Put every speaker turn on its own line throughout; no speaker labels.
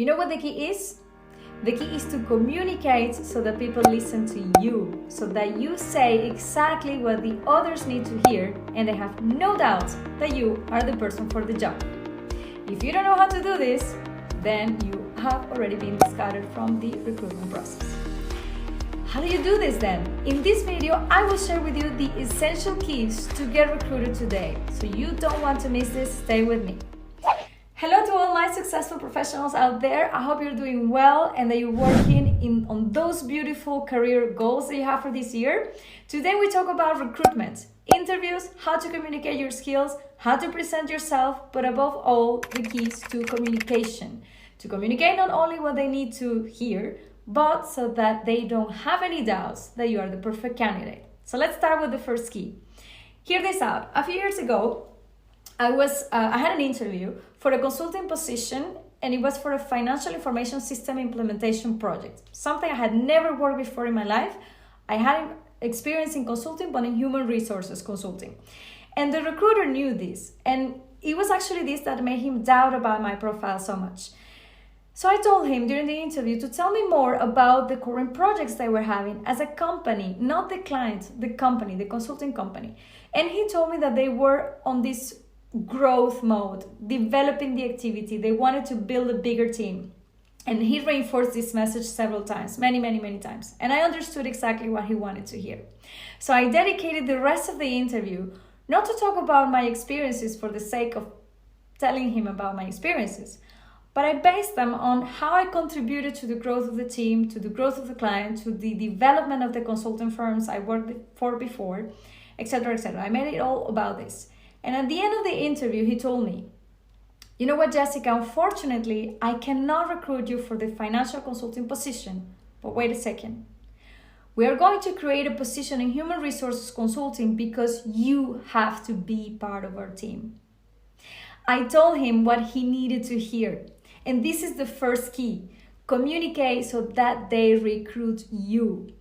You know what the key is? The key is to communicate so that people listen to you, so that you say exactly what the others need to hear and they have no doubt that you are the person for the job. If you don't know how to do this, then you have already been discarded from the recruitment process. How do you do this then? In this video, I will share with you the essential keys to get recruited today. So you don't want to miss this, stay with me. Hello to all my successful professionals out there. I hope you're doing well and that you're working on those beautiful career goals that you have for this year. Today we talk about recruitment, interviews, how to communicate your skills, how to present yourself, but above all, the keys to communication. To communicate not only what they need to hear, but so that they don't have any doubts that you are the perfect candidate. So let's start with the first key. Hear this out. A few years ago, I had an interview for a consulting position, and it was for a financial information system implementation project. Something I had never worked before in my life. I had experience in consulting, but in human resources consulting. And the recruiter knew this, and it was actually this that made him doubt about my profile so much. So I told him during the interview to tell me more about the current projects they were having as a company, not the client, the company, the consulting company. And he told me that they were on this growth mode, developing the activity. They wanted to build a bigger team. And he reinforced this message several times, many times. And I understood exactly what he wanted to hear. So I dedicated the rest of the interview not to talk about my experiences for the sake of telling him about my experiences, but I based them on how I contributed to the growth of the team, to the growth of the client, to the development of the consulting firms I worked for before, etc., etc. I made it all about this. And at the end of the interview, he told me, you know what, Jessica, unfortunately, I cannot recruit you for the financial consulting position, but wait a second. We are going to create a position in human resources consulting because you have to be part of our team. I told him what he needed to hear. And this is the first key. Communicate so that they recruit you.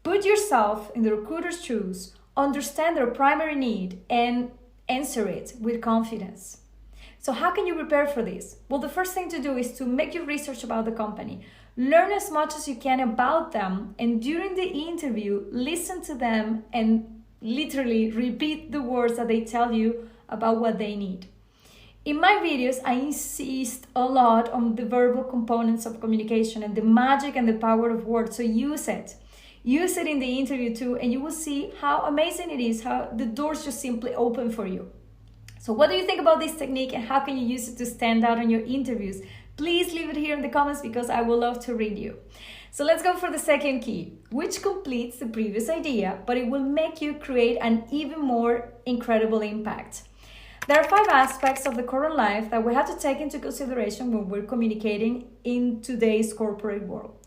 Put yourself in the recruiter's shoes, understand their primary need, and answer it with confidence. So how can you prepare for this? Well, the first thing to do is to make your research about the company. Learn as much as you can about them, and during the interview, listen to them and literally repeat the words that they tell you about what they need. In my videos, I insist a lot on the verbal components of communication and the magic and the power of words, so use it. Use it in the interview too, and you will see how amazing it is, how the doors just simply open for you. So what do you think about this technique, and how can you use it to stand out in your interviews? Please leave it here in the comments because I would love to read you. So let's go for the second key, which completes the previous idea, but it will make you create an even more incredible impact. There are 5 aspects of the current life that we have to take into consideration when we're communicating in today's corporate world.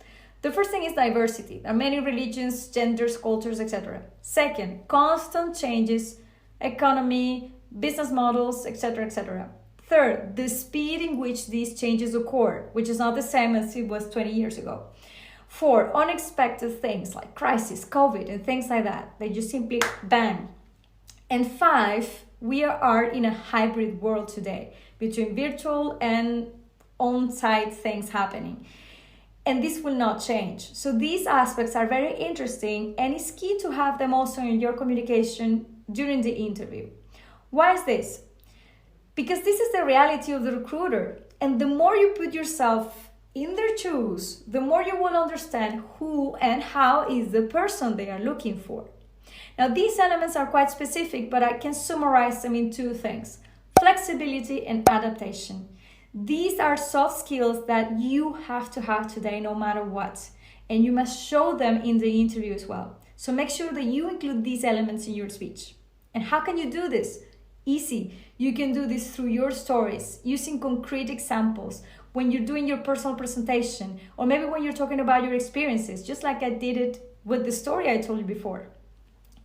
The first thing is diversity. There are many religions, genders, cultures, etc. Second, constant changes, economy, business models, etc., etc. Third, the speed in which these changes occur, which is not the same as it was 20 years ago. 4, unexpected things like crisis, COVID, and things like that. They just simply bang. And 5, we are in a hybrid world today between virtual and on-site things happening. And this will not change. So these aspects are very interesting, and it's key to have them also in your communication during the interview. Why is this? Because this is the reality of the recruiter. And the more you put yourself in their shoes, the more you will understand who and how is the person they are looking for. Now, these elements are quite specific, but I can summarize them in 2 things: flexibility and adaptation. These are soft skills that you have to have today no matter what, and you must show them in the interview as well. So make sure that you include these elements in your speech. And how can you do this? Easy. You can do this through your stories, using concrete examples, when you're doing your personal presentation, or maybe when you're talking about your experiences, just like I did it with the story I told you before.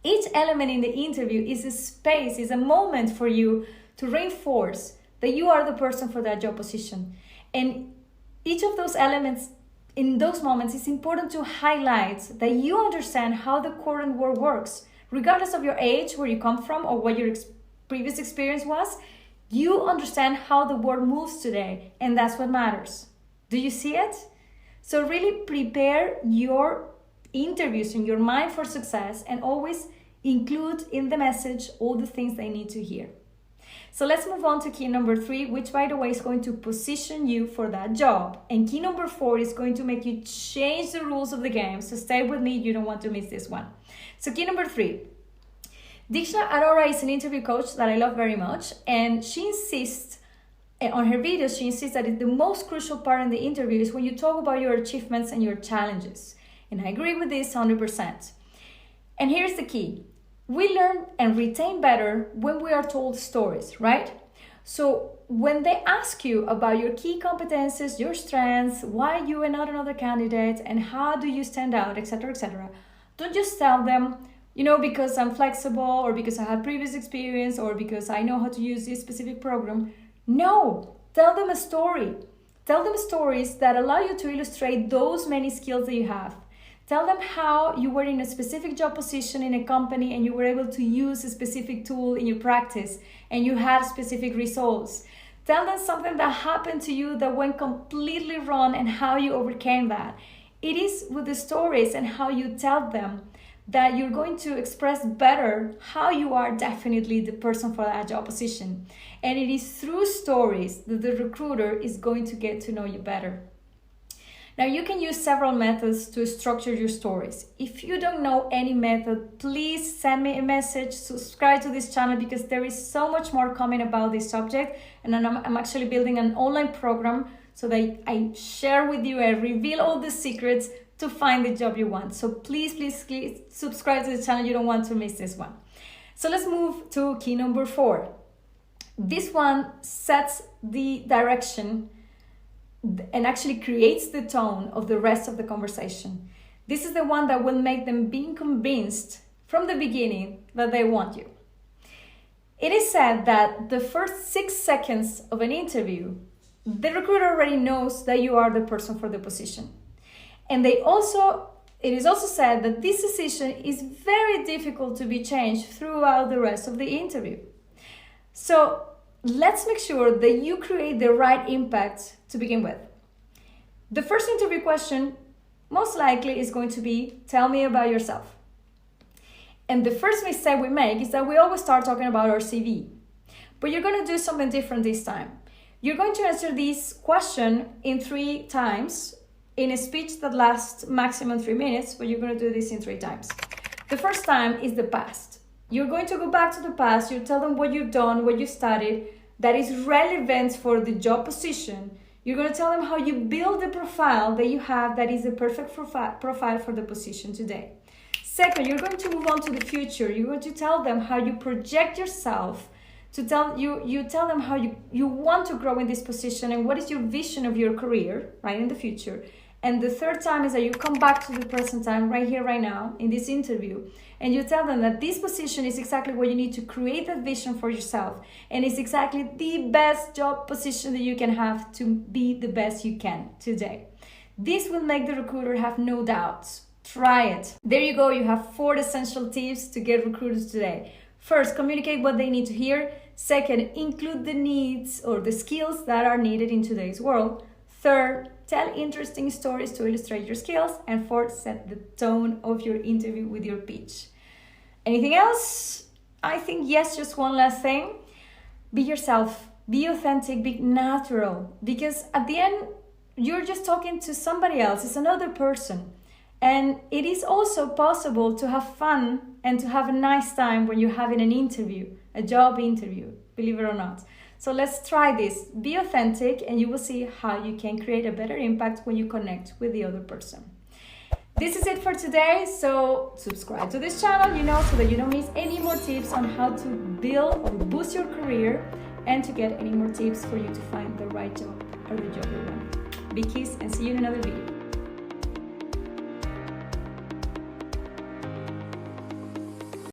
Each element in the interview is a space, is a moment for you to reinforce that you are the person for that job position. And each of those elements in those moments, it's important to highlight that you understand how the current world works. Regardless of your age, where you come from, or what your previous experience was, you understand how the world moves today, and that's what matters. Do you see it? So really prepare your interviews in your mind for success and always include in the message all the things they need to hear. So let's move on to key number 3, which by the way is going to position you for that job. And key number 4 is going to make you change the rules of the game. So stay with me, you don't want to miss this one. So key number 3. Diksha Arora is an interview coach that I love very much, and she insists on her videos, she insists that the most crucial part in the interview is when you talk about your achievements and your challenges. And I agree with this 100%. And here's the key. We learn and retain better when we are told stories, right? So when they ask you about your key competences, your strengths, why you are not another candidate, and how do you stand out, etc., don't just tell them, because I'm flexible, or because I have previous experience, or because I know how to use this specific program. No, tell them a story. Tell them stories that allow you to illustrate those many skills that you have. Tell them how you were in a specific job position in a company and you were able to use a specific tool in your practice and you had specific results. Tell them something that happened to you that went completely wrong and how you overcame that. It is with the stories and how you tell them that you're going to express better how you are definitely the person for that job position. And it is through stories that the recruiter is going to get to know you better. Now, you can use several methods to structure your stories. If you don't know any method, please send me a message, subscribe to this channel, because there is so much more coming about this subject. And I'm actually building an online program so that I share with you and reveal all the secrets to find the job you want. So please subscribe to the channel. You don't want to miss this one. So let's move to key number 4. This one sets the direction and actually creates the tone of the rest of the conversation. This is the one that will make them be convinced from the beginning that they want you. It is said that the first 6 seconds of an interview, the recruiter already knows that you are the person for the position. And it is also said that this decision is very difficult to be changed throughout the rest of the interview. So let's make sure that you create the right impact to begin with. The first interview question most likely is going to be, tell me about yourself. And the first mistake we make is that we always start talking about our CV. But you're going to do something different this time. You're going to answer this question in 3 times in a speech that lasts maximum 3 minutes, but you're going to do this in 3 times. The first time is the past. You're going to go back to the past. You tell them what you've done, what you studied, that is relevant for the job position. You're going to tell them how you build the profile that you have that is the perfect profile for the position today. Second, you're going to move on to the future. You're going to tell them how you project yourself, you tell them how you want to grow in this position and what is your vision of your career, right, in the future. And the third time is that you come back to the present time, right here, right now, in this interview, and you tell them that this position is exactly what you need to create that vision for yourself, and it's exactly the best job position that you can have to be the best you can today. This will make the recruiter have no doubts. Try it. There you go. You have 4 essential tips to get recruiters today. First, communicate what they need to hear. Second, include the needs or the skills that are needed in today's world. Third, tell interesting stories to illustrate your skills. And fourth, set the tone of your interview with your pitch. Anything else? I think yes, just one last thing. Be yourself, be authentic, be natural. Because at the end, you're just talking to somebody else. It's another person. And it is also possible to have fun and to have a nice time when you're having an interview, a job interview, believe it or not. So let's try this. Be authentic and you will see how you can create a better impact when you connect with the other person. This is it for today. So subscribe to this channel, so that you don't miss any more tips on how to build or boost your career and to get any more tips for you to find the right job or the job you want. Big kiss and see you in another video.